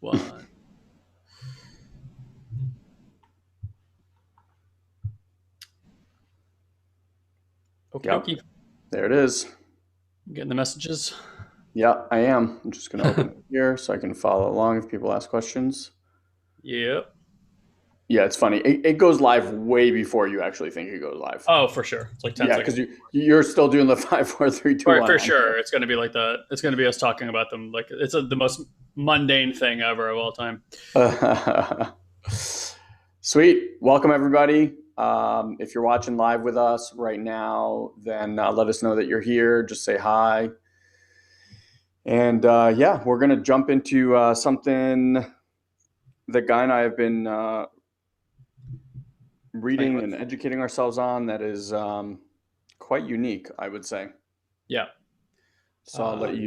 One. Okie Yep, dokie. there it is. Getting the messages. Yeah, I am. I'm just going to open it here so I can follow along if people ask questions. Yep. Yeah, it's funny. It goes live way before you actually think it goes live. Oh, for sure. It's like 10 Yeah, seconds. because you're still doing the 5, 4, 3, 2, 1 For on sure. here. It's going to be like that. It's going to be us talking about them. Like it's the most mundane thing ever of all time. Sweet. Welcome, everybody. If you're watching live with us right now, then let us know that you're here. Just say hi. And yeah, we're going to jump into something that Guy and I have been Playing reading with. and educating ourselves on that is quite unique, I would say. Yeah. So I'll let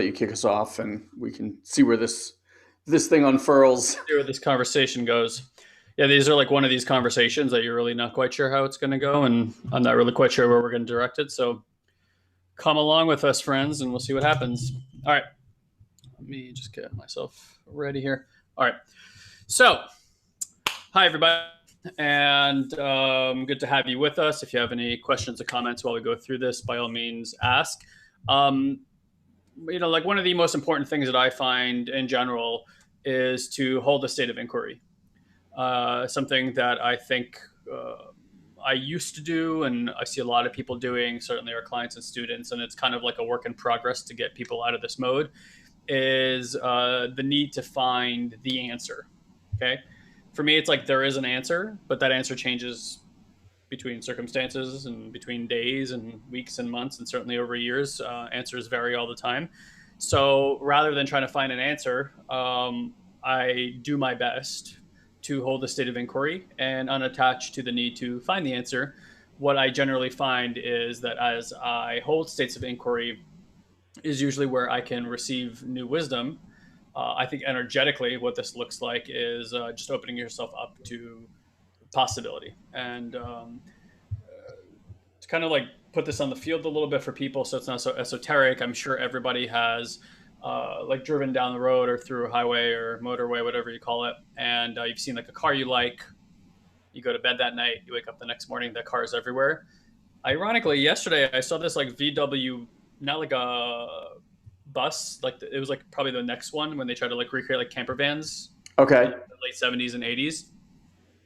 you kick us off, and we can see where this thing unfurls. See where this conversation goes. Yeah, these are like one of these conversations that you're really not quite sure how it's going to go, and I'm not really quite sure where we're going to direct it. So come along with us, friends, and we'll see what happens. All right. Let me just get myself ready here. All right. So, hi, everybody. And good to have you with us. If you have any questions or comments while we go through this, by all means, ask. Um, like one of the most important things that I find in general is to hold a state of inquiry. Something that I think I used to do, and I see a lot of people doing, certainly our clients and students, and it's kind of like a work in progress to get people out of this mode, is the need to find the answer. Okay. For me, it's like there is an answer, but that answer changes between circumstances and between days and weeks and months, and certainly over years. Answers vary all the time. So rather than trying to find an answer, I do my best to hold a state of inquiry and unattached to the need to find the answer. What I generally find is that as I hold states of inquiry, is usually where I can receive new wisdom. I think energetically, what this looks like is just opening yourself up to possibility. And to kind of like put this on the field a little bit for people so it's not so esoteric, I'm sure everybody has like driven down the road or through a highway or motorway, whatever you call it, and you've seen like a car you like. You go to bed that night, you wake up the next morning, that car is everywhere. Ironically, yesterday I saw this like VW, not like a bus, like it was like probably the next one when they tried to like recreate like camper vans in Okay. like the late 70s and 80s.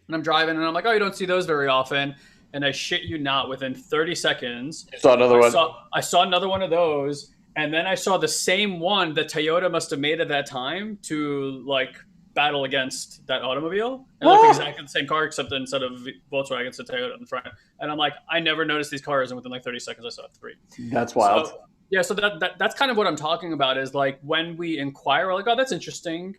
And I'm driving and I'm like, oh, you don't see those very often. And I shit you not, within 30 seconds, You saw another one. I saw another one of those, and then I saw the same one that Toyota must have made at that time to like battle against that automobile. And it looked Ah, exactly the same car, except instead of Volkswagen, it's a Toyota in the front. And I'm like, I never noticed these cars, and within like 30 seconds, I saw three. that's wild. So yeah, so that's kind of what I'm talking about. Is like when we inquire, we're like, oh, that's interesting.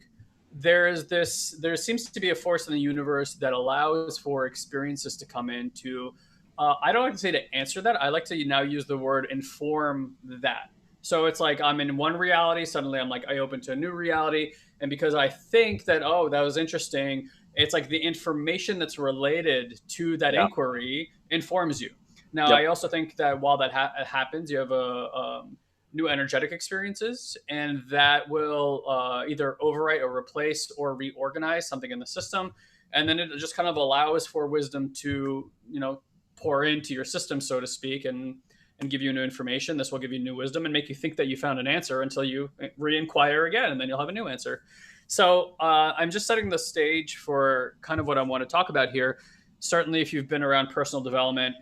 There seems to be a force in the universe that allows for experiences to come into. I don't like to say to answer that. I like to now use the word inform that. So it's like I'm in one reality, suddenly I'm like I open to a new reality, and because I think that, oh, that was interesting, it's like the information that's related to that Yeah. inquiry informs you. Now, I Yep. also think that while that happens, you have a new energetic experiences, and that will either overwrite or replace or reorganize something in the system, and then it just kind of allows for wisdom to pour into your system, so to speak, and give you new information. This will give you new wisdom and make you think that you found an answer until you re-inquire again, and then you'll have a new answer. So I'm just setting the stage for kind of what I want to talk about here. Certainly, if you've been around personal development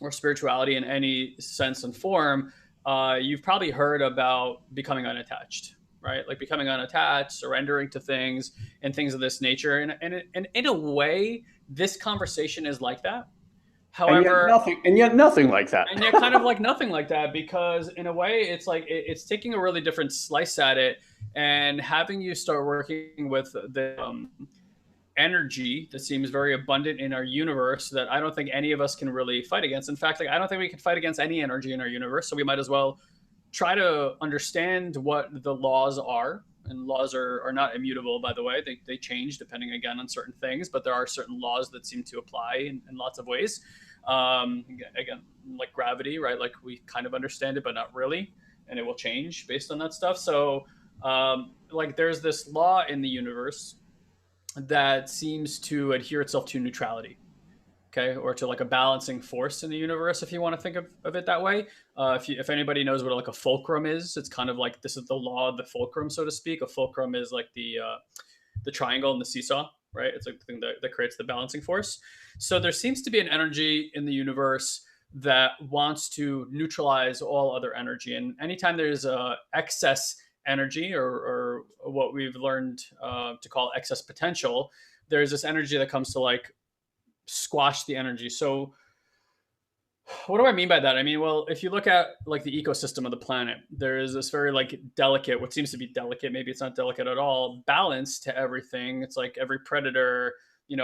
or spirituality in any sense and form, you've probably heard about becoming unattached, right? Like becoming unattached, surrendering to things, and things of this nature. And in a way, this conversation is like that. However, And yet nothing like that. and yet kind of like nothing like that, because in a way it's like it's taking a really different slice at it and having you start working with the energy that seems very abundant in our universe that I don't think any of us can really fight against. In fact, like I don't think we can fight against any energy in our universe, so we might as well try to understand what the laws are. And laws are not immutable, by the way. They change depending, again, on certain things, but there are certain laws that seem to apply in lots of ways. Again, like gravity, right? Like we kind of understand it, but not really. And it will change based on that stuff. So Like there's this law in the universe that seems to adhere itself to neutrality, okay, or to like a balancing force in the universe, if you want to think of it that way. If anybody knows what like a fulcrum is, it's kind of like this is the law of the fulcrum, so to speak. A fulcrum is like the triangle and the seesaw, right? It's like the thing that creates the balancing force. So there seems to be an energy in the universe that wants to neutralize all other energy. And anytime there's excess energy, or what we've learned to call excess potential, there's this energy that comes to like squash the energy. So what do I mean by that? I mean, well, if you look at like the ecosystem of the planet, there is this very like delicate, what seems to be delicate, maybe it's not delicate at all, balance to everything. It's like every predator,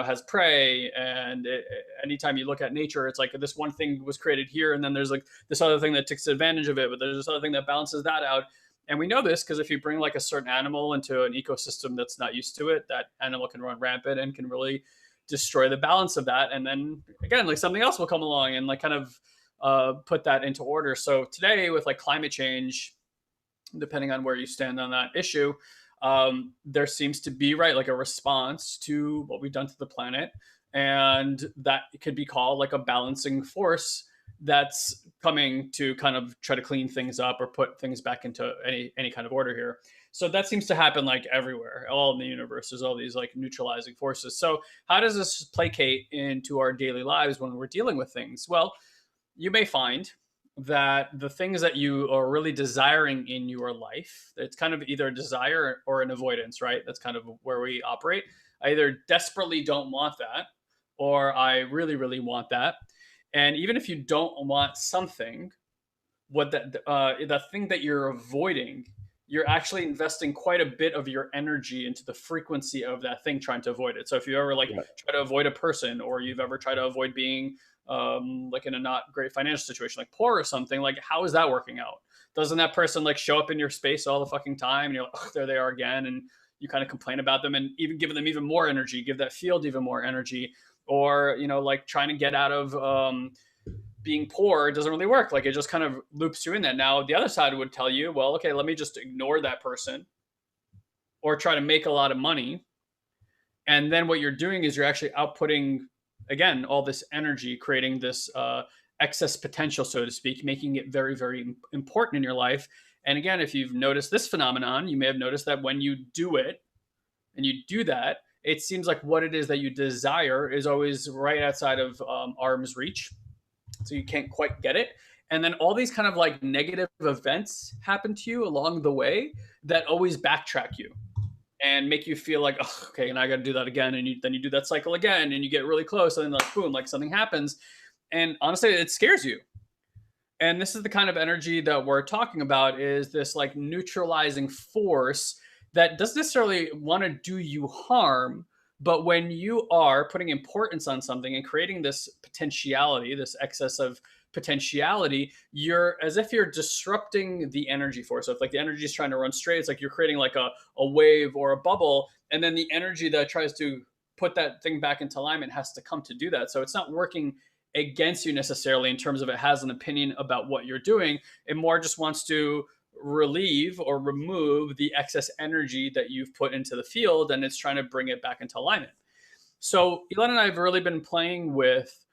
has prey, and anytime you look at nature, it's like this one thing was created here, and then there's like this other thing that takes advantage of it, but there's this other thing that balances that out. And we know this because if you bring like a certain animal into an ecosystem that's not used to it, that animal can run rampant and can really destroy the balance of that. And then again, like something else will come along and like kind of put that into order. So today, with like climate change, depending on where you stand on that issue, there seems to be right like a response to what we've done to the planet, and that could be called like a balancing force that's coming to kind of try to clean things up or put things back into any kind of order here. So that seems to happen like everywhere, all in the universe. There's all these like neutralizing forces. So how does this placate into our daily lives when we're dealing with things? Well, you may find that the things that you are really desiring in your life, it's kind of either a desire or an avoidance, right? That's kind of where we operate. I either desperately don't want that, or I really, really want that. And even if you don't want something, what the thing that you're avoiding, you're actually investing quite a bit of your energy into the frequency of that thing, trying to avoid it. So if you ever like Yeah. try to avoid a person, or you've ever tried to avoid being like in a not great financial situation, like poor or something, like how is that working out? Doesn't that person like show up in your space all the fucking time, and you're like, oh, there they are again, and you kind of complain about them, and even giving them even more energy, give that field even more energy. Or like trying to get out of being poor, it doesn't really work. Like it just kind of loops you in that. Now the other side would tell you, well, okay, let me just ignore that person or try to make a lot of money. And then what you're doing is you're actually outputting again all this energy, creating this excess potential, so to speak, making it very, very important in your life. And again, if you've noticed this phenomenon, you may have noticed that when you do it and you do that, it seems like what it is that you desire is always right outside of arm's reach, so you can't quite get it. And then all these kind of like negative events happen to you along the way that always backtrack you and make you feel like, oh, okay, and I got to do that again, and then you do that cycle again, and you get really close, and then like boom, like something happens, and honestly, it scares you. And this is the kind of energy that we're talking about, is this like neutralizing force that doesn't necessarily want to do you harm, but when you are putting importance on something and creating this potentiality, this excess of potentiality, you're as if you're disrupting the energy force. So if like the energy is trying to run straight, it's like you're creating like a wave or a bubble, and then the energy that tries to put that thing back into alignment has to come to do that. So it's not working against you necessarily in terms of it has an opinion about what you're doing. It more just wants to relieve or remove the excess energy that you've put into the field, and it's trying to bring it back into alignment. So Elon and I have really been playing with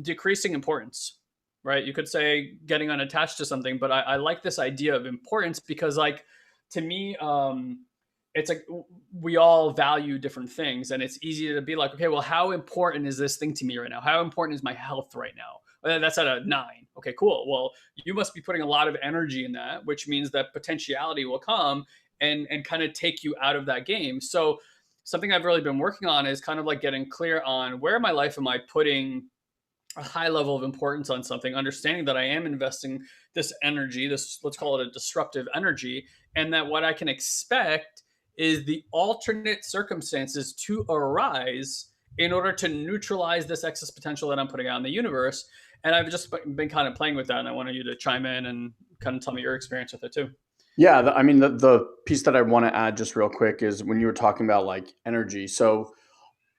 decreasing importance, right? You could say getting unattached to something, but I like this idea of importance because, like, to me, it's like we all value different things, and it's easy to be like, okay, well, how important is this thing to me right now? How important is my health right now? That's at a 9. Okay, cool. Well, you must be putting a lot of energy in that, which means that potentiality will come and kind of take you out of that game. So something I've really been working on is kind of like getting clear on where in my life am I putting a high level of importance on something, understanding that I am investing this energy, this, let's call it a disruptive energy, and that what I can expect is the alternate circumstances to arise in order to neutralize this excess potential that I'm putting out in the universe. And I've just been kind of playing with that, and I wanted you to chime in and kind of tell me your experience with it too. Yeah, I mean, the piece that I want to add just real quick is when you were talking about like energy. So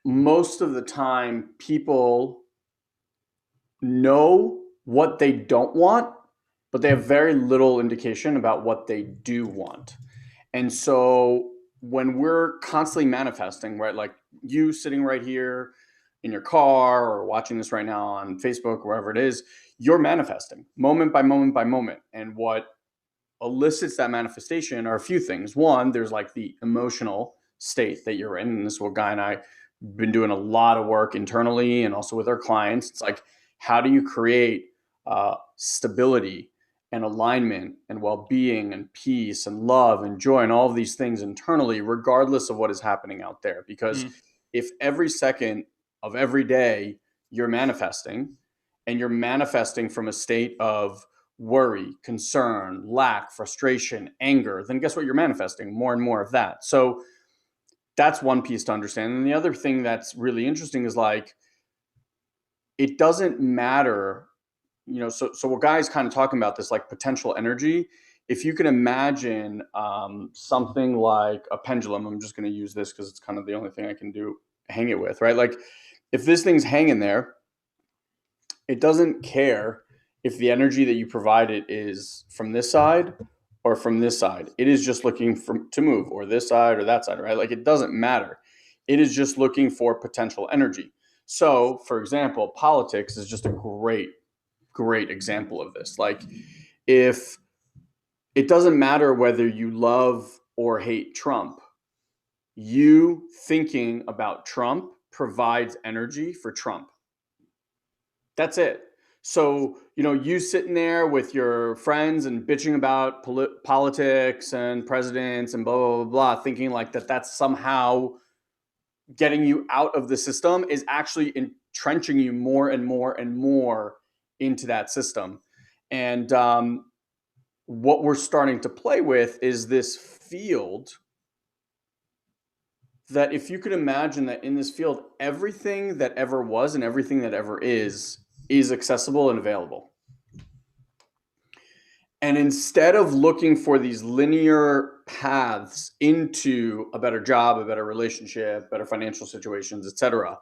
most of the time, people know what they don't want, but they have very little indication about what they do want. And so when we're constantly manifesting, right, like you sitting right here in your car or watching this right now on Facebook, wherever it is, you're manifesting moment by moment by moment. And what elicits that manifestation are a few things. One, there's like the emotional state that you're in. And this is what Guy and I been doing a lot of work internally and also with our clients. It's like, how do you create stability and alignment and well-being and peace and love and joy and all of these things internally, regardless of what is happening out there? Because if every second of every day you're manifesting, and you're manifesting from a state of worry, concern, lack, frustration, anger, then guess what? You're manifesting more and more of that. So that's one piece to understand. And the other thing that's really interesting is like, it doesn't matter, so what Guy's kind of talking about this like potential energy. If you can imagine something like a pendulum, I'm just going to use this because it's kind of the only thing I can do, hang it with, right? Like if this thing's hanging there, it doesn't care if the energy that you provide it is from this side or from this side. It is just looking to move, or this side or that side, right? Like it doesn't matter. It is just looking for potential energy. So, for example, politics is just a great example of this. Like if it doesn't matter whether you love or hate Trump, you thinking about Trump provides energy for Trump. That's it. So, you sitting there with your friends and bitching about politics and presidents and blah, blah, blah, blah, thinking like that's somehow getting you out of the system is actually entrenching you more and more and more into that system. And what we're starting to play with is this field that, if you could imagine that in this field, everything that ever was and everything that ever is accessible and available. And instead of looking for these linear paths into a better job, a better relationship, better financial situations, etc.,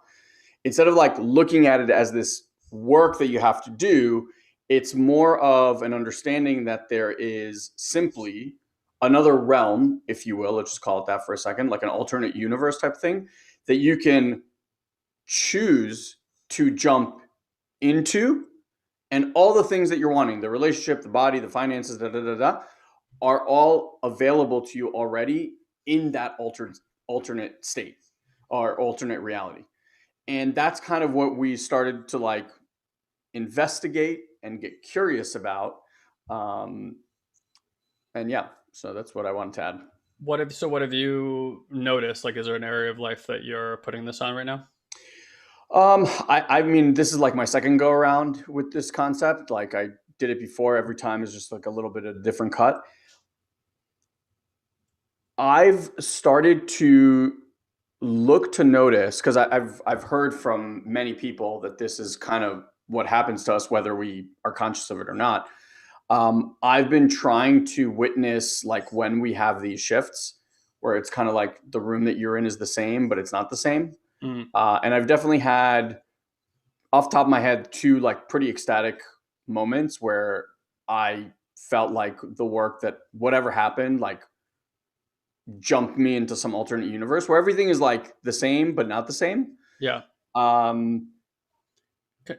instead of like looking at it as this work that you have to do, it's more of an understanding that there is simply another realm, if you will, let's just call it that for a second, like an alternate universe type thing that you can choose to jump into, and all the things that you're wanting, the relationship, the body, the finances, are all available to you already in that alternate state or alternate reality. And that's kind of what we started to like investigate and get curious about. And yeah, so that's what I wanted to add. What have you noticed? Like, is there an area of life that you're putting this on right now? I mean, this is like my second go around with this concept. Like I did it before. Every time is just like a little bit of a different cut. I've started to look to notice, because I've heard from many people that this is kind of what happens to us, whether we are conscious of it or not. I've been trying to witness like when we have these shifts where it's kind of like the room that you're in is the same, but it's not the same. Mm. And I've definitely had, off the top of my head, two like pretty ecstatic moments where I felt like the work that whatever happened, like jumped me into some alternate universe where everything is like the same, but not the same. Yeah. Um,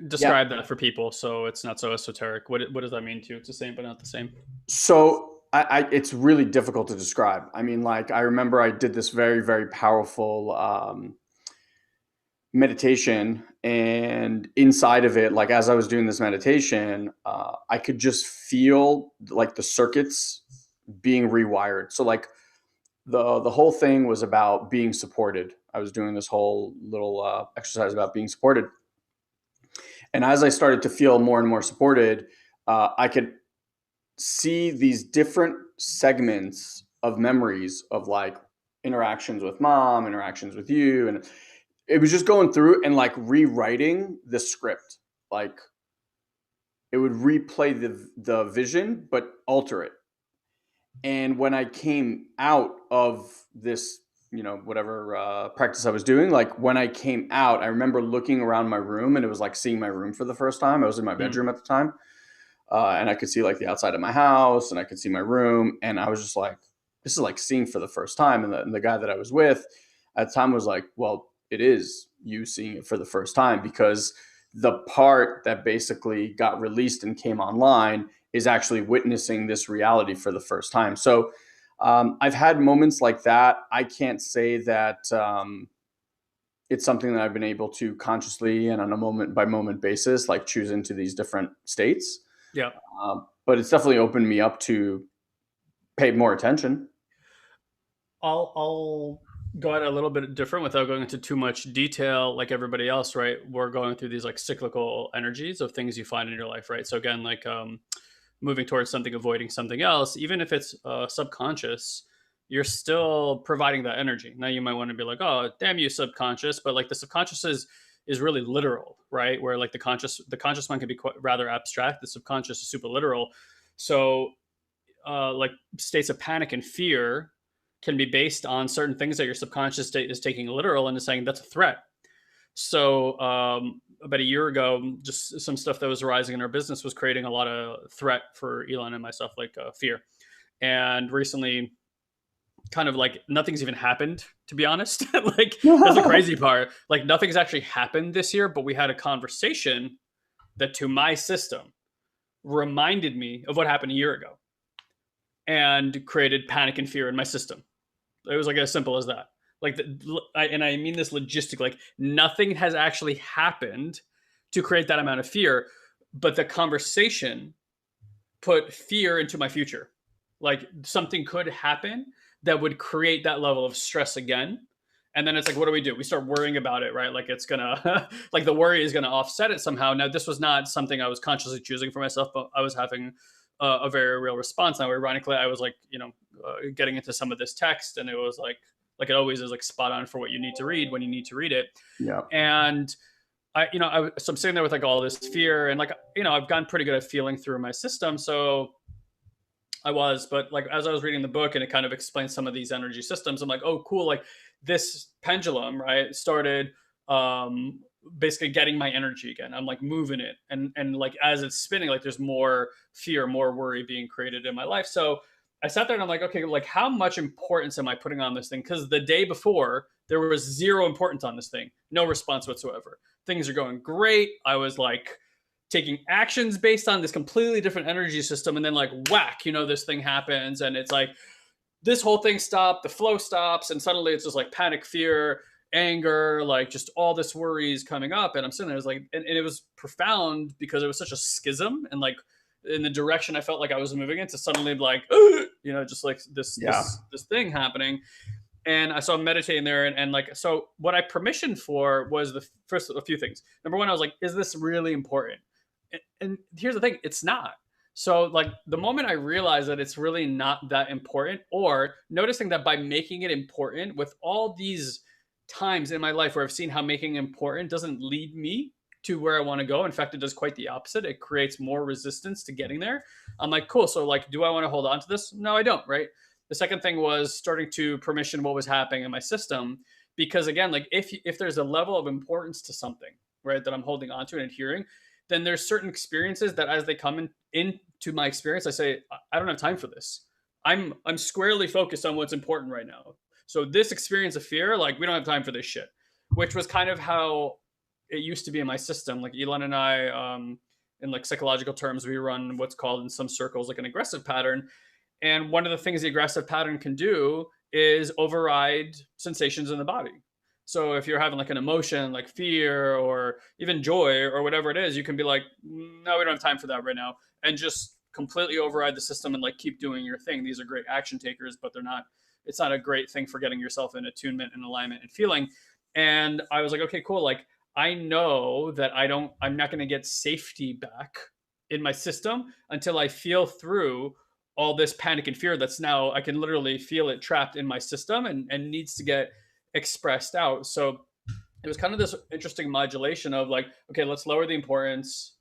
Describe that for people so it's not so esoteric. What does that mean to you? It's the same, but not the same. So it's really difficult to describe. I mean, like I remember I did this very, very powerful meditation, and inside of it, like as I was doing this meditation, I could just feel like the circuits being rewired. So like the whole thing was about being supported. I was doing this whole little exercise about being supported, and as I started to feel more and more supported, I could see these different segments of memories of like interactions with mom, interactions with you, and it was just going through and like rewriting the script. Like it would replay the vision but alter it. And when I came out of this, whatever practice I was doing, like when I came out, I remember looking around my room, and it was like seeing my room for the first time. I was in my bedroom at the time. And I could see like the outside of my house, and I could see my room. And I was just like, this is like seeing for the first time. And the guy that I was with at the time was like, well, it is you seeing it for the first time, because the part that basically got released and came online is actually witnessing this reality for the first time. So I've had moments like that. I can't say that it's something that I've been able to consciously and on a moment by moment basis, like choose into these different states. Yeah. But it's definitely opened me up to pay more attention. I'll go at it a little bit different without going into too much detail. Like everybody else, right? We're going through these like cyclical energies of things you find in your life, right? So again, like moving towards something, avoiding something else, even if it's subconscious, you're still providing that energy. Now you might want to be like, oh, damn you, subconscious, but like the subconscious is really literal, right? Where like the conscious mind can be quite, rather abstract. The subconscious is super literal. So like states of panic and fear can be based on certain things that your subconscious state is taking literal and is saying that's a threat. So about a year ago, just some stuff that was arising in our business was creating a lot of threat for Elon and myself, like fear. And recently, kind of like nothing's even happened, to be honest. Like that's the crazy part. Like nothing's actually happened this year, but we had a conversation that to my system reminded me of what happened a year ago and created panic and fear in my system. It was like as simple as that. Like, and I mean this logistic. Like, nothing has actually happened to create that amount of fear, but the conversation put fear into my future. Like, something could happen that would create that level of stress again. And then it's like, what do? We start worrying about it, right? Like, it's gonna, like, the worry is gonna offset it somehow. Now, this was not something I was consciously choosing for myself, but I was having a very real response. Now, ironically, I was like, getting into some of this text, and it was like it always is, like spot on for what you need to read when you need to read it. Yeah. And so I'm sitting there with like all this fear, and like, I've gotten pretty good at feeling through my system. So but like as I was reading the book and it kind of explains some of these energy systems, I'm like, oh, cool. Like this pendulum, right, started basically getting my energy again. I'm like moving it, and like as it's spinning, like there's more fear, more worry being created in my life. So I sat there and I'm like, okay, like how much importance am I putting on this thing? Because the day before there was zero importance on this thing, no response whatsoever. Things are going great. I was like taking actions based on this completely different energy system, and then like whack, this thing happens, and it's like this whole thing stopped, the flow stops, and suddenly it's just like panic, fear, anger, like just all this worries coming up. And I'm sitting there, it's like, and it was profound because it was such a schism, and like in the direction I felt like I was moving into, suddenly like, just like this thing happening. And I saw meditating there, and like, so what I permissioned for was the first a few things. Number one, I was like, is this really important? And here's the thing, it's not. So like the moment I realized that it's really not that important, or noticing that by making it important with all these times in my life where I've seen how making it important doesn't lead me to where I want to go. In fact, it does quite the opposite. It creates more resistance to getting there. I'm like, cool. So like, do I want to hold on to this? No, I don't. Right. The second thing was starting to permission what was happening in my system. Because again, like if there's a level of importance to something, right, that I'm holding on to and adhering, then there's certain experiences that as they come into my experience, I say, I don't have time for this. I'm squarely focused on what's important right now. So this experience of fear, like we don't have time for this shit, which was kind of how it used to be in my system. Like Ilan and I, in like psychological terms, we run what's called in some circles like an aggressive pattern. And one of the things the aggressive pattern can do is override sensations in the body. So if you're having like an emotion like fear or even joy or whatever it is, you can be like, no, we don't have time for that right now, and just completely override the system and like keep doing your thing. These are great action takers, but it's not a great thing for getting yourself in attunement and alignment and feeling. And I was like, okay, cool. Like I know that I'm not going to get safety back in my system until I feel through all this panic and fear that's now, I can literally feel it trapped in my system and needs to get expressed out. So it was kind of this interesting modulation of like, okay, let's lower the importance.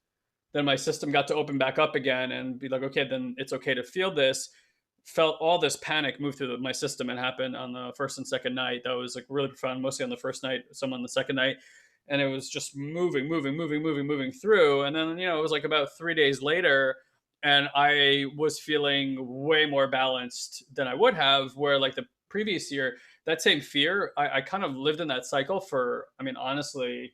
Then my system got to open back up again and be like, okay, then it's okay to feel this. Felt all this panic move through my system and happened on the first and second night. That was like really profound, mostly on the first night, some on the second night. And it was just moving through. And then, it was like about 3 days later, and I was feeling way more balanced than I would have. Where like the previous year, that same fear, I kind of lived in that cycle for, I mean, honestly,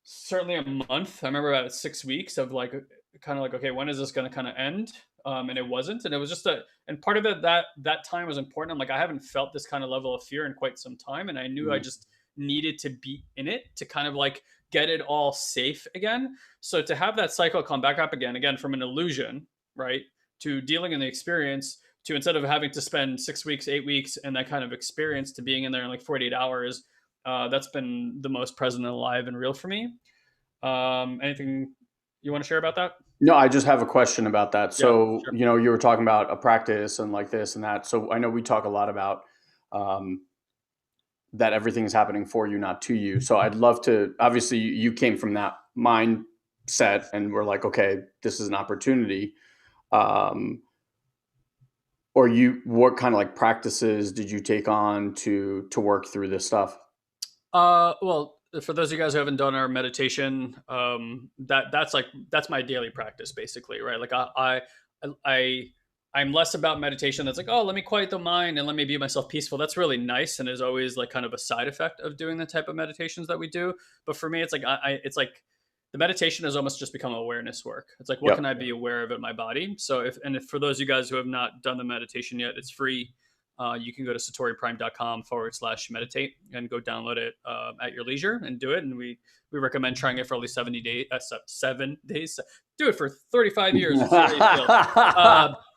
certainly a month. I remember about 6 weeks of like kind of like, okay, when is this going to kind of end? And it wasn't, and it was just a, and part of it, that time was important. I'm like, I haven't felt this kind of level of fear in quite some time, and I knew I Mm. just needed to be in it to kind of like get it all safe again. So to have that cycle come back up again from an illusion, right, to dealing in the experience, to instead of having to spend 6 weeks, 8 weeks, and that kind of experience, to being in there in like 48 hours, that's been the most present and alive and real for me. Anything you want to share about that? No, I just have a question about that. Yeah, So, sure. you were talking about a practice and like this and that. So I know we talk a lot about um, that everything's happening for you, not to you. So I'd love to, obviously you came from that mindset and we're like, okay, this is an opportunity. Um, or what kind of like practices did you take on to work through this stuff? Well, for those of you guys who haven't done our meditation, that's my daily practice, basically, right? Like I I'm less about meditation. That's like, oh, let me quiet the mind and let me be myself peaceful. That's really nice, and is always like kind of a side effect of doing the type of meditations that we do. But for me, it's like it's like the meditation has almost just become awareness work. It's like, what can Yep. I be aware of in my body? So if for those of you guys who have not done the meditation yet, it's free. You can go to satoriprime.com/meditate and go download it at your leisure and do it. And we recommend trying it for at least 70 days, 7 days. Do it for 35 years and see how you feel.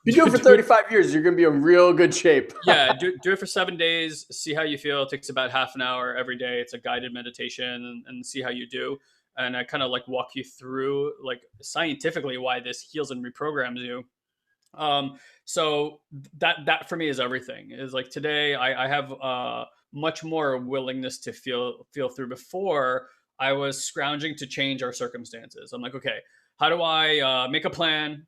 If you do it for Do it, 35 years, you're going to be in real good shape. yeah, do it for 7 days. See how you feel. It takes about half an hour every day. It's a guided meditation, and see how you do. And I kind of like walk you through like scientifically why this heals and reprograms you. So that for me is everything. Is like today I have much more willingness to feel through. Before, I was scrounging to change our circumstances. I'm like, okay, how do I make a plan?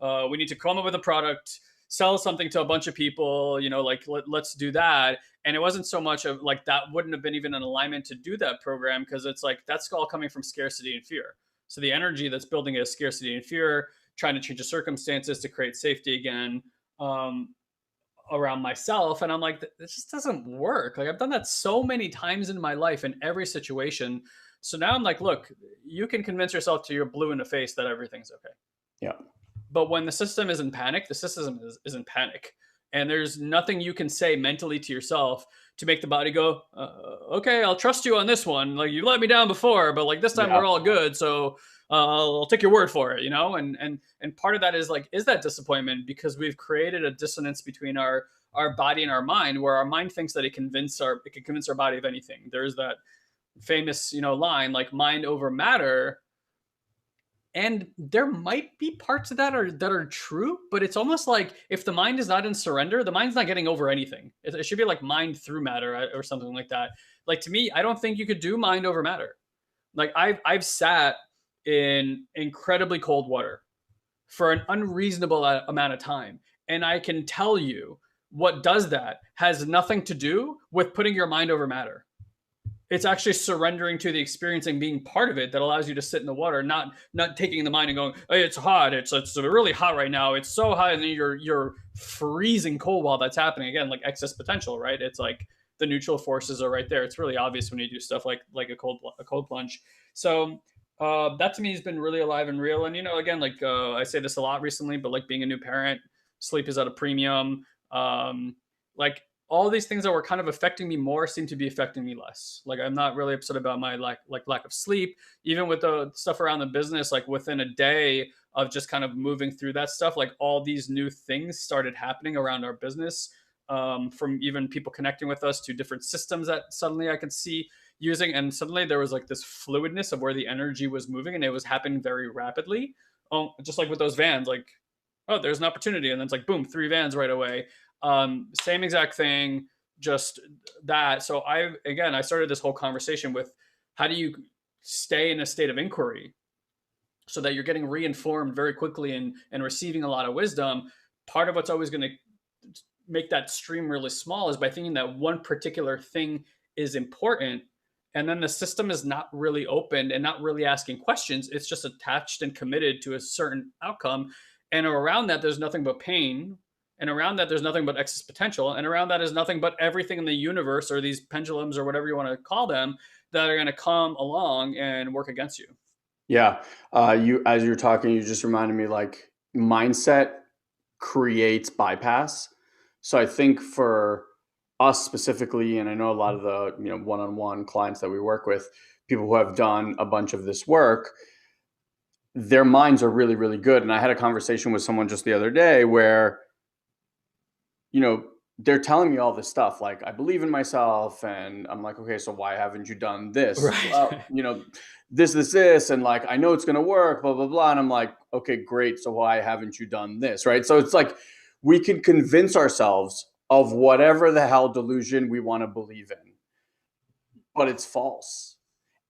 We need to come up with a product, sell something to a bunch of people. Like let's do that. And it wasn't so much of like that wouldn't have been even an alignment to do that program, because it's like that's all coming from scarcity and fear. So the energy that's building is scarcity and fear, trying to change the circumstances to create safety again, um, around myself. And I'm like, this just doesn't work. Like I've done that so many times in my life in every situation. So now I'm like, look, you can convince yourself to your blue in the face that everything's okay. Yeah. But when the system is in panic, the system is in panic. And there's nothing you can say mentally to yourself to make the body go, okay, I'll trust you on this one. Like you let me down before, but like this time Yeah. we're all good. So I'll take your word for it, And part of that is like, is that disappointment because we've created a dissonance between our body and our mind, where our mind thinks that it can convince our body of anything. There's that famous, line like mind over matter, and there might be parts of that are true, but it's almost like if the mind is not in surrender, the mind's not getting over anything. It should be like mind through matter, or something like that. Like to me, I don't think you could do mind over matter. Like I've sat in incredibly cold water for an unreasonable amount of time, and I can tell you what does that has nothing to do with putting your mind over matter. It's actually surrendering to the experience and being part of it that allows you to sit in the water, not taking the mind and going, hey, it's hot, it's really hot right now, it's so hot, and then you're freezing cold while that's happening. Again, like excess potential, right? It's like the neutral forces are right there. It's really obvious when you do stuff like a cold plunge. So that to me has been really alive and real. And again, like I say this a lot recently, but like being a new parent, sleep is at a premium. Like all these things that were kind of affecting me more seem to be affecting me less. Like I'm not really upset about my lack of sleep, even with the stuff around the business. Like within a day of just kind of moving through that stuff, like all these new things started happening around our business. From even people connecting with us to different systems that suddenly I could see using, and suddenly there was like this fluidness of where the energy was moving, and it was happening very rapidly. Just like with those vans, like, oh, there's an opportunity, and then it's like boom, 3 vans right away. Same exact thing, just that. So I started this whole conversation with, how do you stay in a state of inquiry so that you're getting reinformed very quickly and receiving a lot of wisdom. Part of what's always going to make that stream really small is by thinking that one particular thing is important, And then the system is not really open and not really asking questions. It's just attached and committed to a certain outcome. And around that, there's nothing but pain. And around that, there's nothing but excess potential. And around that is nothing but everything in the universe, or these pendulums, or whatever you want to call them, that are going to come along and work against you. Yeah. As you're talking, you just reminded me, like, mindset creates bypass. So I think for us specifically, and I know a lot of the, one-on-one clients that we work with, people who have done a bunch of this work, their minds are really, really good. And I had a conversation with someone just the other day where, they're telling me all this stuff, like, I believe in myself, and I'm like, okay, so why haven't you done this? Right. Well, this, and like, I know it's going to work, blah, blah, blah. And I'm like, okay, great. So why haven't you done this? Right. So it's like, we can convince ourselves of whatever the hell delusion we want to believe in, but it's false.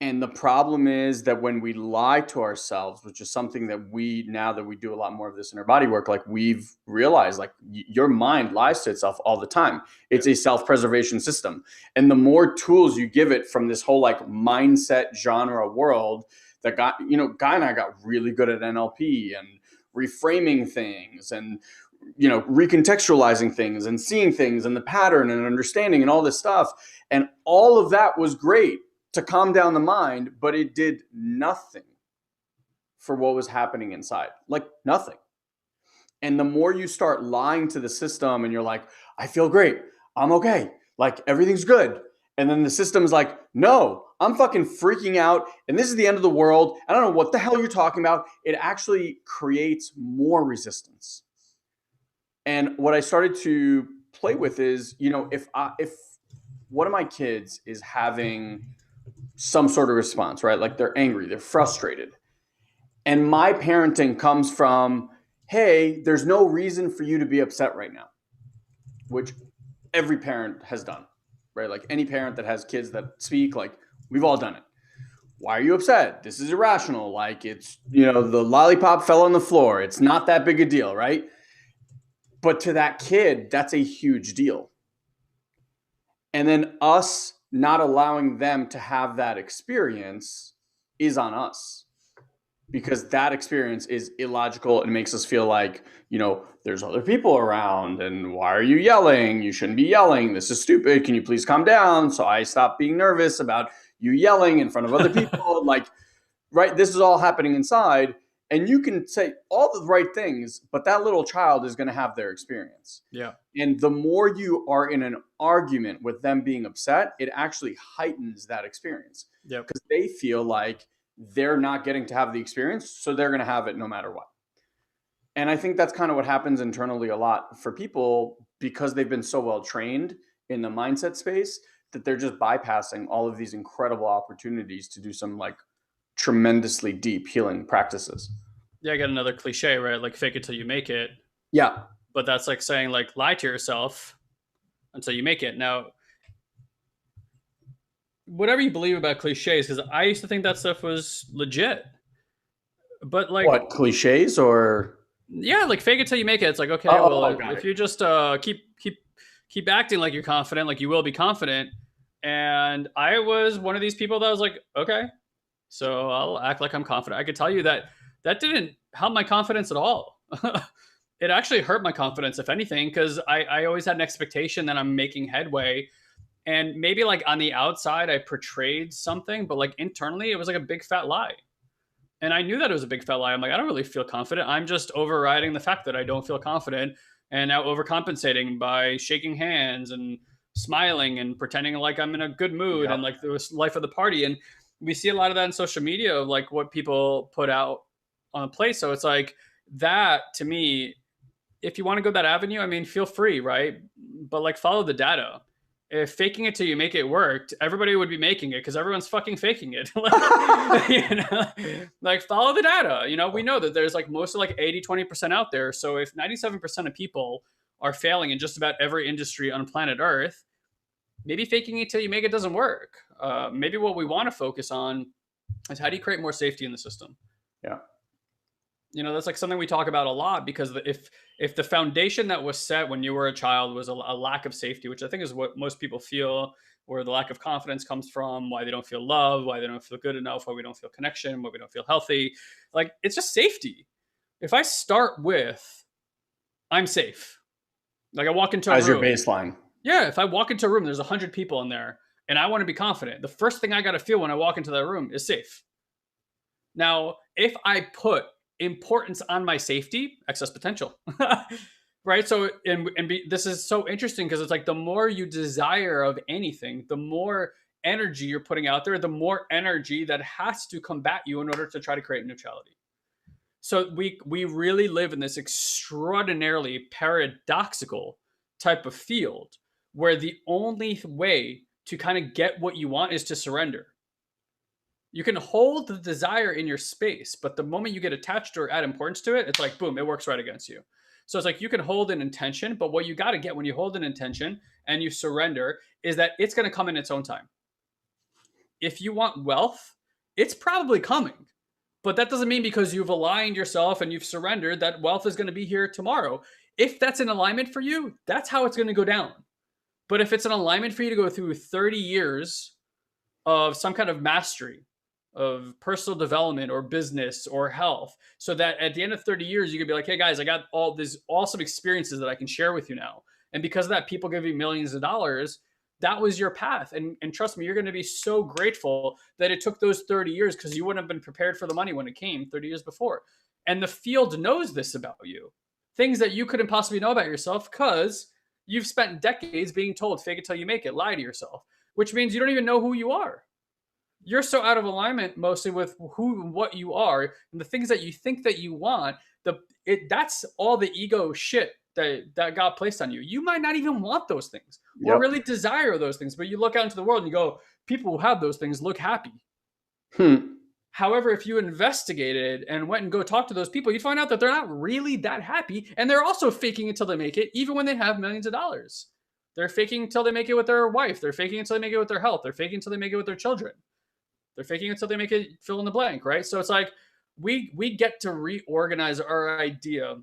And the problem is that when we lie to ourselves, which is something that now that we do a lot more of this in our body work, like, we've realized, like, your mind lies to itself all the time. It's a self-preservation system. And the more tools you give it from this whole, like, mindset genre world, that Guy and I got really good at NLP and reframing things, and recontextualizing things, and seeing things and the pattern and understanding and all this stuff. And all of that was great to calm down the mind, but it did nothing for what was happening inside. Like, nothing. And the more you start lying to the system and you're like, I feel great, I'm okay, like, everything's good. And then the system's like, no, I'm fucking freaking out, and this is the end of the world. I don't know what the hell you're talking about. It actually creates more resistance. And what I started to play with is, if one of my kids is having some sort of response, right? Like, they're angry, they're frustrated. And my parenting comes from, hey, there's no reason for you to be upset right now, which every parent has done, right? Like, any parent that has kids that speak, like, we've all done it. Why are you upset? This is irrational. Like, it's, the lollipop fell on the floor. It's not that big a deal, right? But to that kid, that's a huge deal. And then us not allowing them to have that experience is on us, because that experience is illogical and makes us feel like, there's other people around, and why are you yelling? You shouldn't be yelling. This is stupid. Can you please calm down? So I stop being nervous about you yelling in front of other people. Like, right, this is all happening inside. And you can say all the right things, but that little child is going to have their experience. Yeah. And the more you are in an argument with them being upset, it actually heightens that experience. Yeah. Because they feel like they're not getting to have the experience, so they're going to have it no matter what. And I think that's kind of what happens internally a lot for people, because they've been so well trained in the mindset space that they're just bypassing all of these incredible opportunities to do some, like, tremendously deep healing practices. Yeah, I got another cliche, right? Like, fake it till you make it. Yeah. But that's like saying, like, lie to yourself until you make it. Now, whatever you believe about cliches, because I used to think that stuff was legit. But, like, What, cliches or? yeah, like, fake it till you make it. It's like, okay, if you just keep acting like you're confident, like, you will be confident. And I was one of these people that was like, okay, so I'll act like I'm confident. I could tell you that didn't help my confidence at all. It actually hurt my confidence, if anything, because I always had an expectation that I'm making headway. And maybe, like, on the outside, I portrayed something, but, like, internally, it was like a big fat lie. And I knew that it was a big fat lie. I'm like, I don't really feel confident. I'm just overriding the fact that I don't feel confident, and now overcompensating by shaking hands and smiling and pretending like I'm in a good mood, Yep. and, like, the life of the party. And we see a lot of that in social media, of, like, what people put out on a plate. So it's like, that to me, if you want to go that avenue, I mean, feel free, right? But, like, follow the data. If faking it till you make it worked, everybody would be making it, because everyone's fucking faking it. Like, like, follow the data. We know that there's, like, mostly, like, 80-20% out there. So if 97% of people are failing in just about every industry on planet Earth, maybe faking it till you make it doesn't work. Maybe what we want to focus on is, how do you create more safety in the system? Yeah. That's, like, something we talk about a lot, because if the foundation that was set when you were a child was a lack of safety, which I think is what most people feel where the lack of confidence comes from, why they don't feel love, why they don't feel good enough, why we don't feel connection, why we don't feel healthy. Like, it's just safety. If I start with, I'm safe, like I walk into a As your room, baseline. yeah, if I walk into a room, there's 100 people in there and I want to be confident, the first thing I got to feel when I walk into that room is safe. Now, if I put importance on my safety, excess potential. Right? So, this is so interesting because it's like the more you desire of anything, the more energy you're putting out there, the more energy that has to combat you in order to try to create neutrality. So we really live in this extraordinarily paradoxical type of field where the only way to kind of get what you want is to surrender. You can hold the desire in your space, but the moment you get attached or add importance to it, it's like, boom, it works right against you. So it's like you can hold an intention, but what you got to get when you hold an intention and you surrender is that it's going to come in its own time. If you want wealth, it's probably coming. But that doesn't mean because you've aligned yourself and you've surrendered that wealth is going to be here tomorrow. If that's an alignment for you, that's how it's going to go down. But if it's an alignment for you to go through 30 years of some kind of mastery, of personal development or business or health, so that at the end of 30 years, you could be like, hey guys, I got all these awesome experiences that I can share with you now. And because of that, people give you millions of dollars. That was your path. And trust me, you're going to be so grateful that it took those 30 years because you wouldn't have been prepared for the money when it came 30 years before. And the field knows this about you. Things that you couldn't possibly know about yourself because you've spent decades being told, fake it till you make it, lie to yourself, which means you don't even know who you are. You're so out of alignment mostly with who and what you are and the things that you think that you want. That's all the ego shit that got placed on you. You might not even want those things or really desire those things, but you look out into the world and you go, people who have those things look happy. However, if you investigated and went and go talk to those people, you'd find out that they're not really that happy. And they're also faking it till they make it, even when they have millions of dollars. They're faking until they make it with their wife. They're faking until they make it with their health. They're faking until they make it with their children. They're faking until they make it fill in the blank, right? So it's like we get to reorganize our idea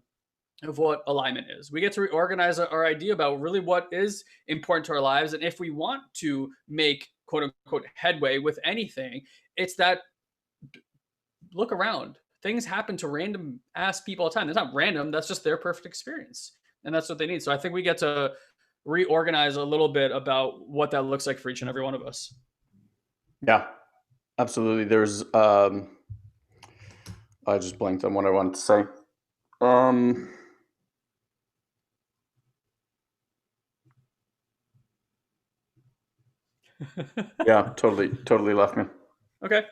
of what alignment is. We get to reorganize our idea about really what is important to our lives. And if we want to make quote unquote headway with anything, it's that look around. Things happen to random ass people all the time. It's not random. That's just their perfect experience. And that's what they need. So I think we get to reorganize a little bit about what that looks like for each and every one of us. Yeah, absolutely. There's, I just blanked on what I wanted to say. Yeah, totally left me. Okay.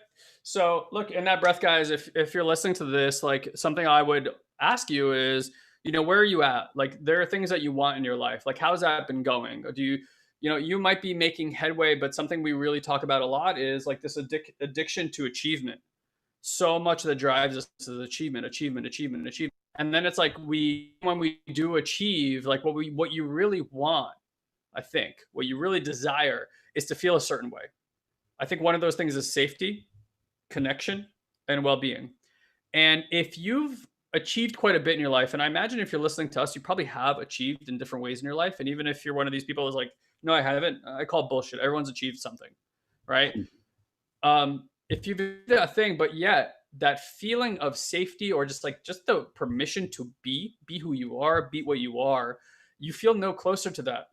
So look, in that breath, guys, if you're listening to this, like something I would ask you is, where are you at? Like there are things that you want in your life. Like how's that been going? Or do you, you might be making headway, but something we really talk about a lot is like this addiction to achievement. So much that drives us is achievement. And then it's like when we do achieve, like what you really want, I think what you really desire is to feel a certain way. I think one of those things is safety, connection, and well-being. And if you've achieved quite a bit in your life, and I imagine if you're listening to us, you probably have achieved in different ways in your life. And even if you're one of these people who's like, no, I haven't, I call bullshit. Everyone's achieved something, right? If you've done that thing, but yet that feeling of safety or just the permission to be who you are, be what you are, you feel no closer to that.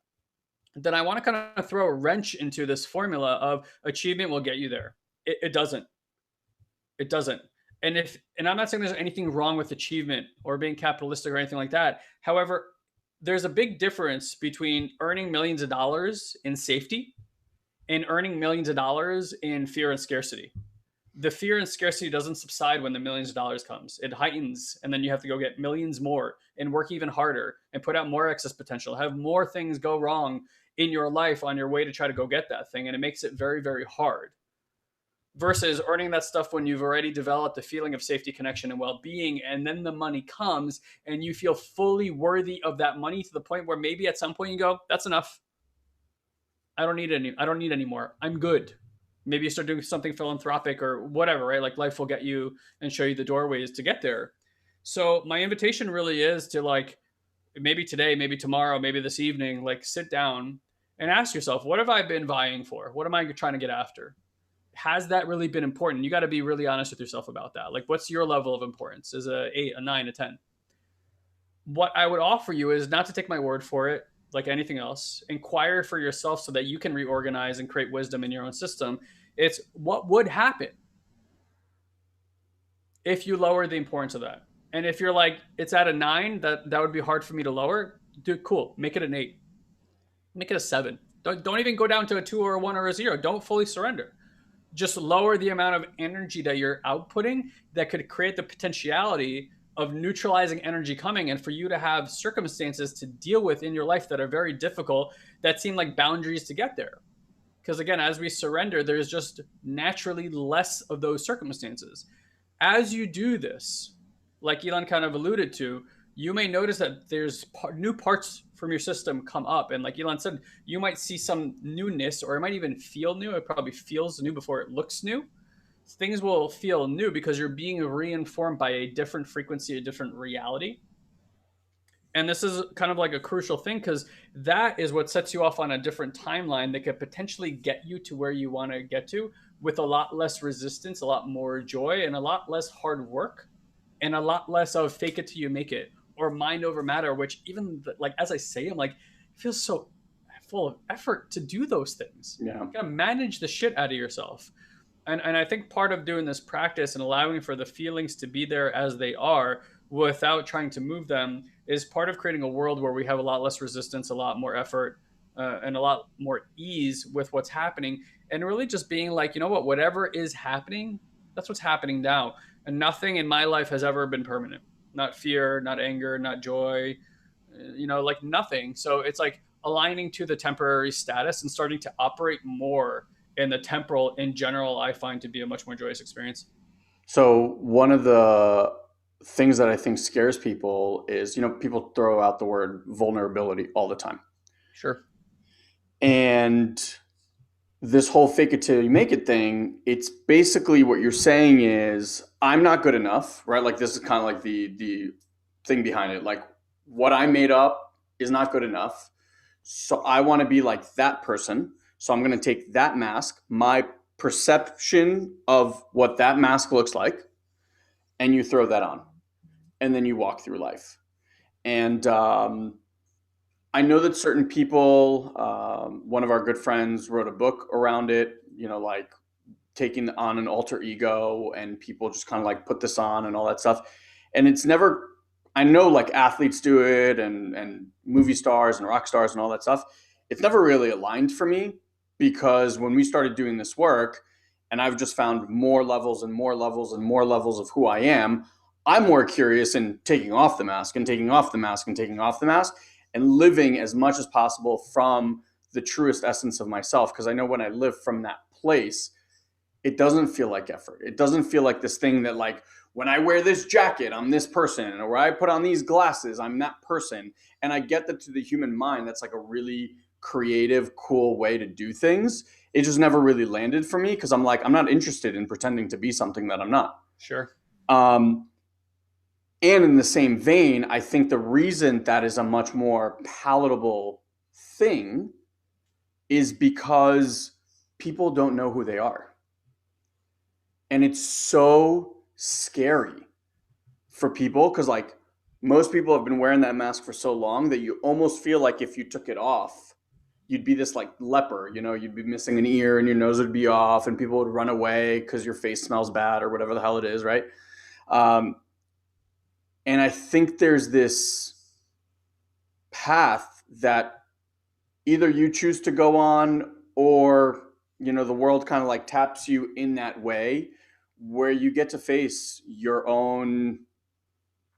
Then I want to kind of throw a wrench into this formula of achievement will get you there. It doesn't. It doesn't. And I'm not saying there's anything wrong with achievement or being capitalistic or anything like that. However, there's a big difference between earning millions of dollars in safety and earning millions of dollars in fear and scarcity. The fear and scarcity doesn't subside when the millions of dollars comes. It heightens, and then you have to go get millions more and work even harder and put out more excess potential, have more things go wrong in your life on your way to try to go get that thing. And it makes it very, very hard versus earning that stuff when you've already developed a feeling of safety, connection, and well-being. And then the money comes and you feel fully worthy of that money to the point where maybe at some point you go, that's enough. I don't need any more. I'm good. Maybe you start doing something philanthropic or whatever, right? Like life will get you and show you the doorways to get there. So my invitation really is to like, maybe today, maybe tomorrow, maybe this evening, like sit down and ask yourself, what have I been vying for? What am I trying to get after? Has that really been important? You got to be really honest with yourself about that. Like, what's your level of importance? Is a 8, a 9, a 10? What I would offer you is not to take my word for it, like anything else. Inquire for yourself so that you can reorganize and create wisdom in your own system. It's what would happen if you lower the importance of that. And if you're like, it's at a 9, that would be hard for me to lower, dude, cool. Make it an 8. Make it a 7. Don't even go down to a 2 or a 1 or a 0. Don't fully surrender. Just lower the amount of energy that you're outputting that could create the potentiality of neutralizing energy coming, and for you to have circumstances to deal with in your life that are very difficult, that seem like boundaries to get there. Because again, as we surrender, there's just naturally less of those circumstances. As you do this, like Elon kind of alluded to, you may notice that there's new parts from your system come up. And like Elon said, you might see some newness, or it might even feel new. It probably feels new before it looks new. Things will feel new because you're being reinformed by a different frequency, a different reality. And this is kind of like a crucial thing, because that is what sets you off on a different timeline that could potentially get you to where you want to get to with a lot less resistance, a lot more joy, and a lot less hard work, and a lot less of fake it till you make it, or mind over matter, which even like as I say, I'm like, it feels so full of effort to do those things. Yeah. You gotta manage the shit out of yourself. And I think part of doing this practice and allowing for the feelings to be there as they are without trying to move them is part of creating a world where we have a lot less resistance, a lot more effort, and a lot more ease with what's happening. And really just being like, you know what, whatever is happening, that's what's happening now. And nothing in my life has ever been permanent. Not fear, not anger, not joy, like nothing. So it's like aligning to the temporary status and starting to operate more in the temporal in general, I find to be a much more joyous experience. So one of the things that I think scares people is, people throw out the word vulnerability all the time. Sure. And this whole fake it till you make it thing, it's basically what you're saying is, I'm not good enough, right? Like this is kind of like the thing behind it. Like what I made up is not good enough. So I want to be like that person. So I'm going to take that mask, my perception of what that mask looks like, and you throw that on. And then you walk through life. And I know that certain people, one of our good friends wrote a book around it, like taking on an alter ego, and people just kind of like put this on and all that stuff. And it's never, I know like athletes do it, and movie stars and rock stars and all that stuff. It's never really aligned for me, because when we started doing this work, and I've just found more levels and more levels and more levels of who I am, I'm more curious in taking off the mask and taking off the mask and taking off the mask, and living as much as possible from the truest essence of myself. Because I know when I live from that place, it doesn't feel like effort. It doesn't feel like this thing that, like, when I wear this jacket, I'm this person, or I put on these glasses, I'm that person. And I get that to the human mind, that's like a really creative, cool way to do things. It just never really landed for me, because I'm like, I'm not interested in pretending to be something that I'm not. Sure. And in the same vein, I think the reason that is a much more palatable thing is because people don't know who they are. And it's so scary for people, because like most people have been wearing that mask for so long that you almost feel like if you took it off, you'd be this like leper, you'd be missing an ear and your nose would be off and people would run away because your face smells bad or whatever the hell it is, right? And I think there's this path that either you choose to go on, or, the world kind of like taps you in that way, where you get to face your own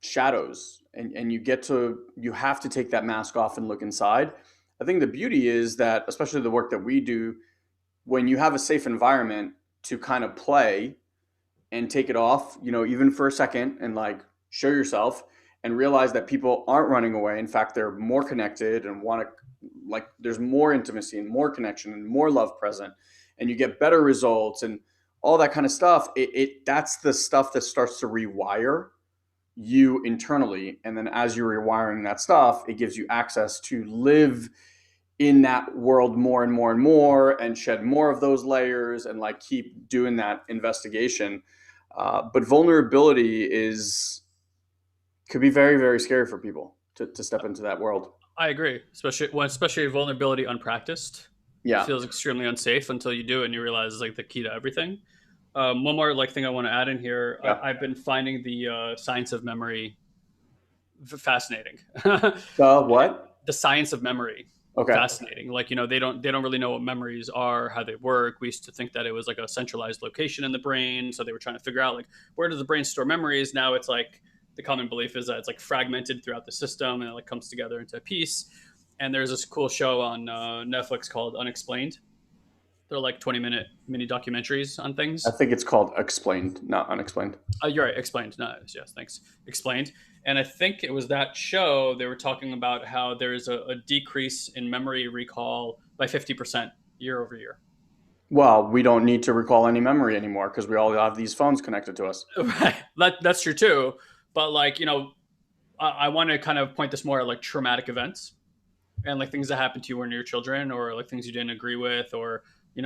shadows, and you have to take that mask off and look inside. I think the beauty is that, especially the work that we do, when you have a safe environment to kind of play and take it off, even for a second, and like show yourself and realize that people aren't running away. In fact, they're more connected and want to, like, there's more intimacy and more connection and more love present, and you get better results and all that kind of stuff. That's the stuff that starts to rewire you internally. And then as you're rewiring that stuff, it gives you access to live in that world more and more and more, and shed more of those layers, and like keep doing that investigation. But vulnerability is could be very, very scary for people to step into that world. I agree, especially vulnerability unpracticed Yeah. feels extremely unsafe until you do it and you realize it's like the key to everything. One more like thing I want to add in here. Yeah. I've been finding the science of memory fascinating. The what? The science of memory Okay. fascinating. Like, they don't really know what memories are, how they work. We used to think that it was like a centralized location in the brain, so they were trying to figure out like where does the brain store memories. Now it's like the common belief is that it's like fragmented throughout the system and it like comes together into a piece. And there's this cool show on Netflix called Unexplained. They're like 20-minute mini documentaries on I things. think it's called explained, not unexplained. You're right. Explained. No, yes, thanks. Explained. And I think it was that show they were talking about how there is a decrease in memory recall by 50% year over year. Well, we don't need to recall any memory anymore because we all have these phones connected to us. Right. That's true too. But like, I want to kind of point this more at like traumatic events and like things that happened to you when you were children, or like things you didn't agree with, or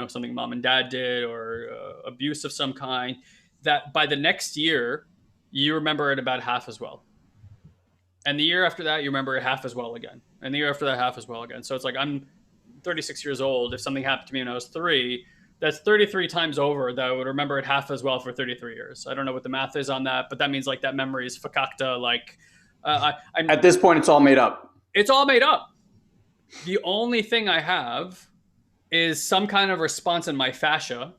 something mom and dad did, or abuse of some kind, that by the next year you remember it about half as well, and the year after that you remember it half as well again, and the year after that half as well again. So it's like I'm 36 years old. If something happened to me when I was 3, that's 33 times over that I would remember it half as well for 33 years. I don't know what the math is on that, but that means like that memory is fakakta. Like At this point, it's all made up. it's all made up. The only thing I have is some kind of response in my fascia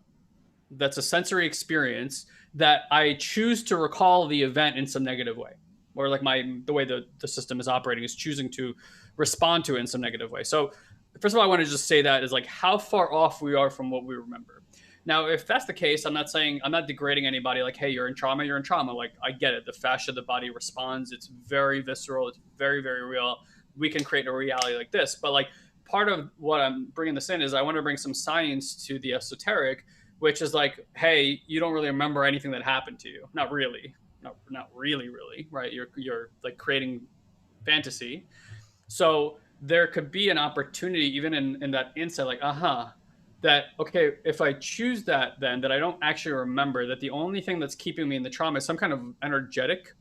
that's a sensory experience that I choose to recall the event in some negative way, or like the way the system is operating is choosing to respond to it in some negative way. So first of all, I want to just say that is like how far off we are from what we remember. Now, if that's the case, I'm not degrading anybody. Like, hey, you're in trauma, you're in trauma. Like, I get it. The fascia, the body responds. It's very visceral. It's very, very real. We can create a reality like this. But like, part of what I'm bringing this in is I want to bring some science to the esoteric, which is like, hey, you don't really remember anything that happened to you. Not really. Not really, really, right? You're like creating fantasy. So there could be an opportunity even in that insight, like, that, okay, if I choose that, then that I don't actually remember, that the only thing that's keeping me in the trauma is some kind of energetic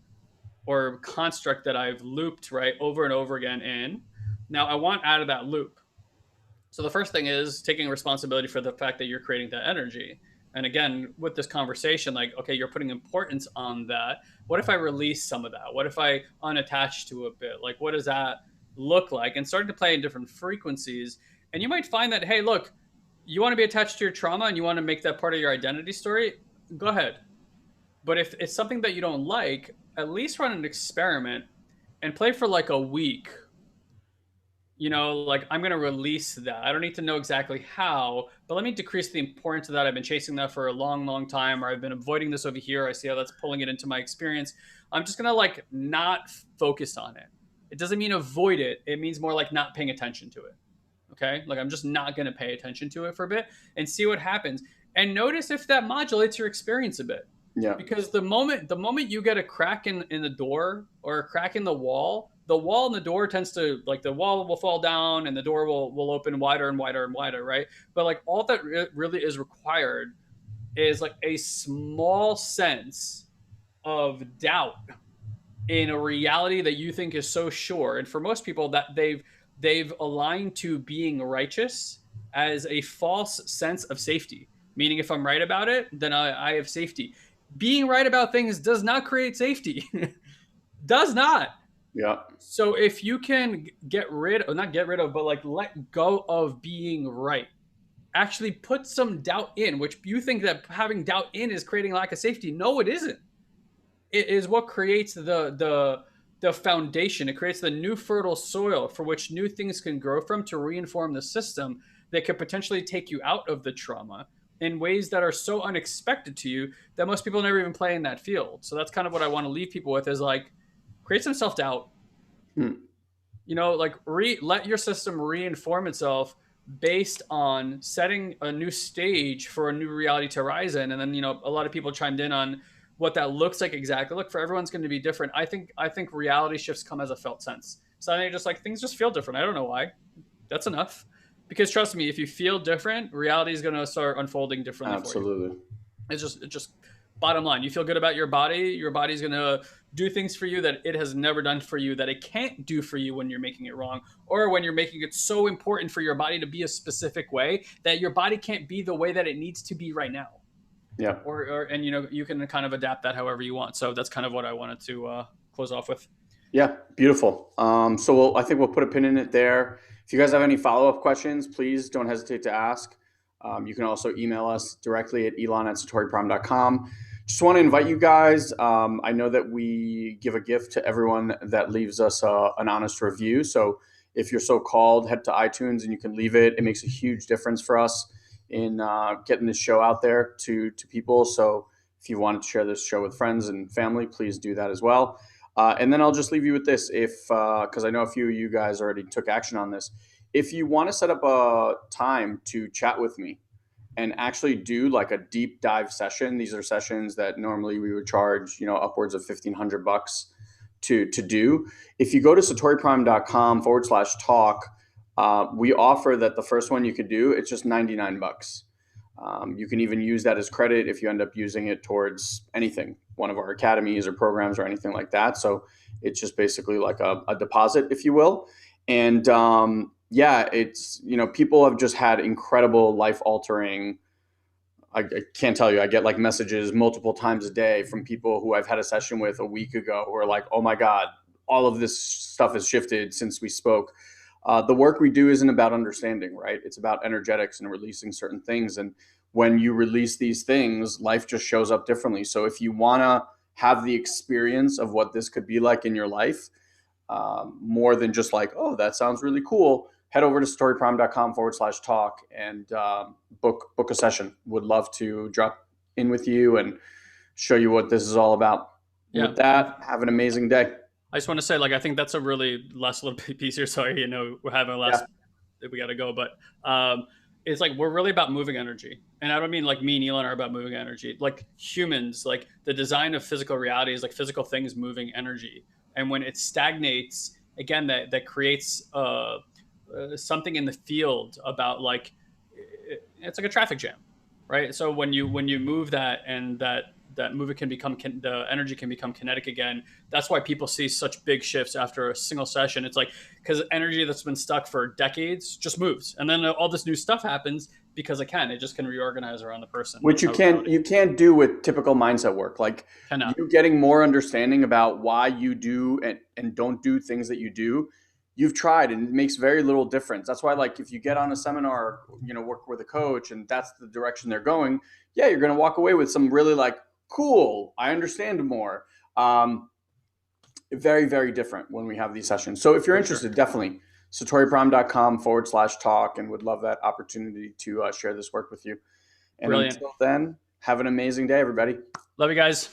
or construct that I've looped, right, over and over again in. Now I want out of that loop. So the first thing is taking responsibility for the fact that you're creating that energy. And again, with this conversation, like, okay, you're putting importance on that. What if I release some of that? What if I unattach to a bit? Like, what does that look like? And starting to play in different frequencies. And you might find that, hey, look, you want to be attached to your trauma and you want to make that part of your identity story, go ahead. But if it's something that you don't like, at least run an experiment and play for like a week. Like, I'm going to release that. I don't need to know exactly how, but let me decrease the importance of that. I've been chasing that for a long, long time, or I've been avoiding this over here. I see how that's pulling it into my experience. I'm just going to like not focus on it. It doesn't mean avoid it. It means more like not paying attention to it. Okay. Like, I'm just not going to pay attention to it for a bit and see what happens. And notice if that modulates your experience a bit. Yeah. Because the moment you get a crack in the door or a crack in the wall and the door tends to, like, the wall will fall down and the door will open wider and wider and wider, right? But like, all that really is required is like a small sense of doubt in a reality that you think is so sure. And for most people, that they've aligned to being righteous as a false sense of safety. Meaning, if I'm right about it, then I have safety. Being right about things does not create safety. Does not. Yeah. So if you can not get rid of, but like let go of being right, actually put some doubt in, which you think that having doubt in is creating lack of safety. No, it isn't. It is what creates the foundation. It creates the new fertile soil for which new things can grow from to reinform the system that could potentially take you out of the trauma in ways that are so unexpected to you that most people never even play in that field. So that's kind of what I want to leave people with, is like, create some self-doubt. Like let your system reinform itself based on setting a new stage for a new reality to rise in. And then, a lot of people chimed in on what that looks like exactly. Look, for everyone's going to be different. I think reality shifts come as a felt sense. So I think just like things just feel different. I don't know why. That's enough. Because trust me, if you feel different, reality is going to start unfolding differently for you. Absolutely. It's just bottom line. You feel good about your body. Your body's going to do things for you that it has never done for you, that it can't do for you when you're making it wrong, or when you're making it so important for your body to be a specific way that your body can't be the way that it needs to be right now. Yeah. And you can kind of adapt that however you want. So that's kind of what I wanted to close off with. Yeah, beautiful. I think we'll put a pin in it there. If you guys have any follow-up questions, please don't hesitate to ask. You can also email us directly at elon@satoriprime.com. Just want to invite you guys. I know that we give a gift to everyone that leaves us an honest review. So if you're so called, head to iTunes and you can leave it. It makes a huge difference for us in getting this show out there to people. So if you want to share this show with friends and family, please do that as well. And then I'll just leave you with this, because I know a few of you guys already took action on this. If you want to set up a time to chat with me and actually do like a deep dive session, these are sessions that normally we would charge, upwards of $1,500 to do. If you go to satoriprime.com/talk, we offer that the first one you could do, it's just $99. You can even use that as credit if you end up using it towards anything, one of our academies or programs or anything like that. So it's just basically like a deposit, if you will. And it's, people have just had incredible life altering. I can't tell you, I get like messages multiple times a day from people who I've had a session with a week ago who are like, oh my God, all of this stuff has shifted since we spoke. The work we do isn't about understanding, right? It's about energetics and releasing certain things. And when you release these things, life just shows up differently. So if you want to have the experience of what this could be like in your life, more than just like, oh, that sounds really cool, head over to satoriprime.com/talk and book a session. Would love to drop in with you and show you what this is all about. Yeah. With that, have an amazing day. I just want to say, I think that's a really last little piece here. Sorry, we're having a last, we got to go, but it's like, we're really about moving energy. And I don't mean like me and Ilan are about moving energy. Like humans, like the design of physical reality is like physical things moving energy. And when it stagnates, again, that creates something in the field about like, it's like a traffic jam, right? So when you move that, and that movement can become, the energy can become kinetic again. That's why people see such big shifts after a single session. It's like, because energy that's been stuck for decades just moves, and then all this new stuff happens because it just can reorganize around the person. Which you can't do with typical mindset work. Like you getting more understanding about why you do and don't do things that you do. You've tried and it makes very little difference. That's why, like, if you get on a seminar, work with a coach and that's the direction they're going, you're going to walk away with some really like, cool, I understand more. Very, very different when we have these sessions. So if you're interested, definitely satoriprime.com/talk, and would love that opportunity to share this work with you. And Brilliant. Until then, have an amazing day, everybody. Love you guys.